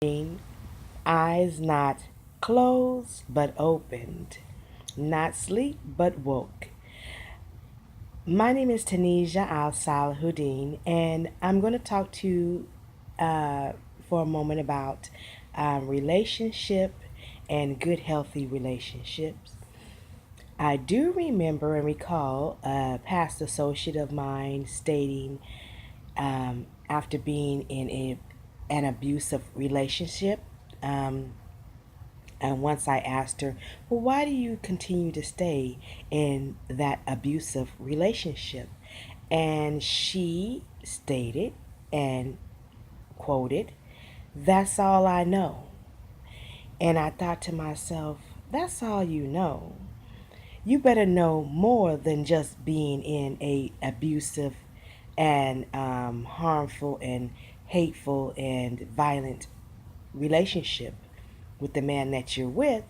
Eyes not closed but opened, not sleep but woke. My name is Tanisha Al Salahuddin, and I'm going to talk to you for a moment about relationship and good, healthy relationships. I do remember and recall a past associate of mine stating after being in an abusive relationship. Um, and once I asked her, well, why do you continue to stay in that abusive relationship? And she stated and quoted, that's all I know. And I thought to myself, that's all you know. You better know more than just being in a abusive and harmful and hateful and violent relationship with the man that you're with,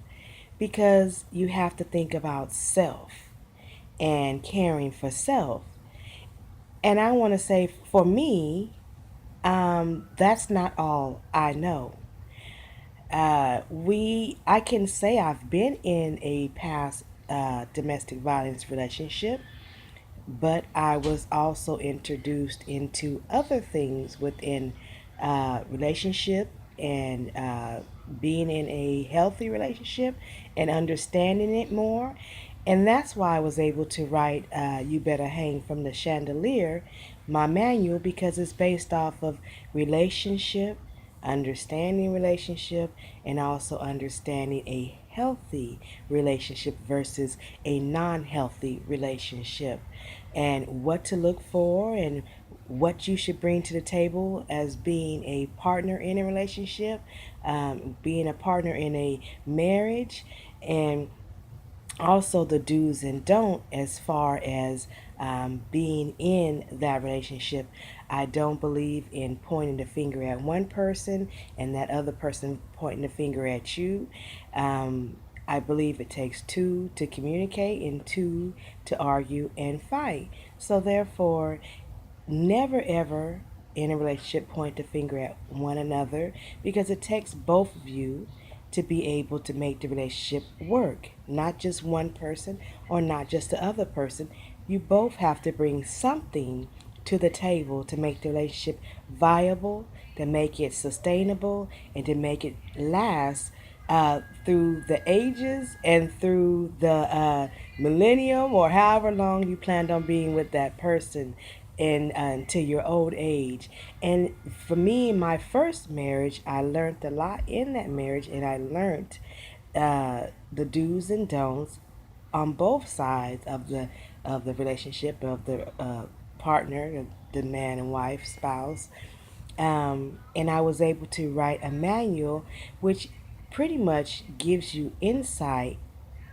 because you have to think about self and caring for self. And I want to say, for me, that's not all I know. I can say I've been in a past domestic violence relationship, but I was also introduced into other things within relationship and being in a healthy relationship and understanding it more. And that's why I was able to write You Better Hang from the Chandelier, my manual, because it's based off of relationship, understanding relationship, and also understanding a healthy relationship versus a non-healthy relationship, and what to look for and what you should bring to the table as being a partner in a relationship, being a partner in a marriage, and also the do's and don't as far as being in that relationship. I don't believe in pointing the finger at one person and that other person pointing the finger at you. I believe it takes two to communicate and two to argue and fight. So therefore, never ever in a relationship point the finger at one another, because it takes both of you to be able to make the relationship work, not just one person or not just the other person. You both have to bring something to the table to make the relationship viable, to make it sustainable, and to make it last through the ages and through the millennium, or however long you planned on being with that person and until your old age. And for me, in my first marriage, I learned a lot in that marriage, and I learned the do's and don'ts on both sides of the relationship, of the partner, the man and wife, spouse. And I was able to write a manual which pretty much gives you insight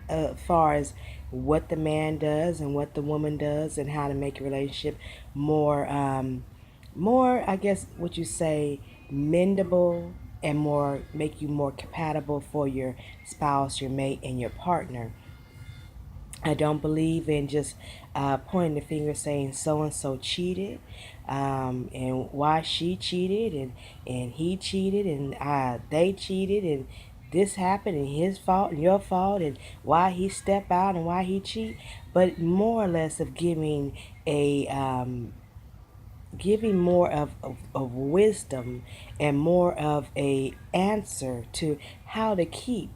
as far as what the man does and what the woman does, and how to make a relationship more, I guess, what you say, mendable, and more make you more compatible for your spouse, your mate, and your partner. I don't believe in just pointing the finger saying so and so cheated, and why she cheated, and he cheated, and they cheated, and this happened, and his fault and your fault, and why he step out and why he cheat. But more or less of a giving more of wisdom and more of a answer to how to keep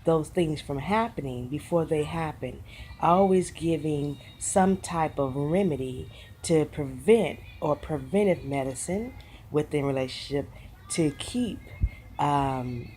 those things from happening before they happen. Always giving some type of remedy to prevent, or preventive medicine within relationship, to keep um,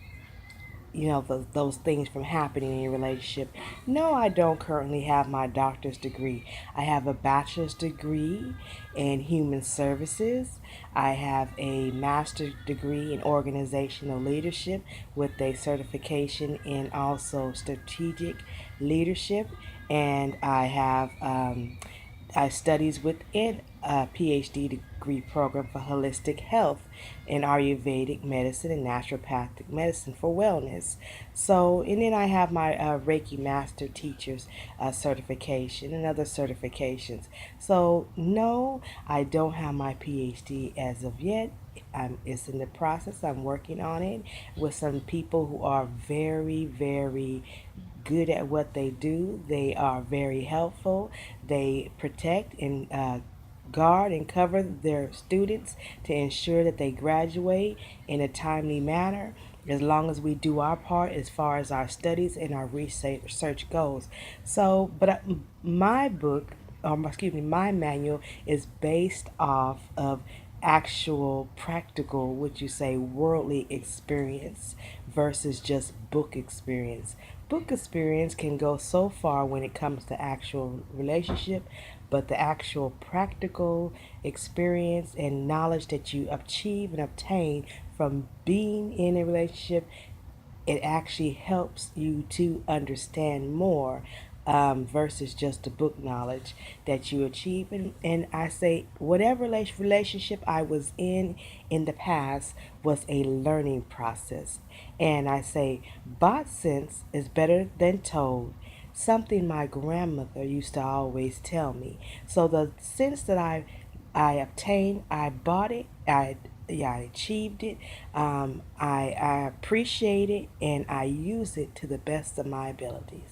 those things from happening in your relationship. No, I don't currently have my doctor's degree. I have a bachelor's degree in human services. I have a master's degree in organizational leadership with a certification in also strategic leadership, and I studies within a PhD degree program for holistic health in Ayurvedic medicine and naturopathic medicine for wellness. So, and then I have my Reiki Master Teacher's certification and other certifications. So, no, I don't have my PhD as of yet. It's in the process. I'm working on it with some people who are very, very good at what they do. They are very helpful. They protect and guard and cover their students to ensure that they graduate in a timely manner, as long as we do our part as far as our studies and our research goes. So, my book, excuse me, my manual is based off of actual practical, would you say, worldly experience versus just book experience. Book experience can go so far when it comes to actual relationship, but the actual practical experience and knowledge that you achieve and obtain from being in a relationship, it actually helps you to understand more, versus just the book knowledge that you achieve. And I say, whatever relationship I was in the past was a learning process. And I say, bought sense is better than told. Something my grandmother used to always tell me. So the sense that I obtained, I bought it, I achieved it. I appreciate it and I use it to the best of my abilities.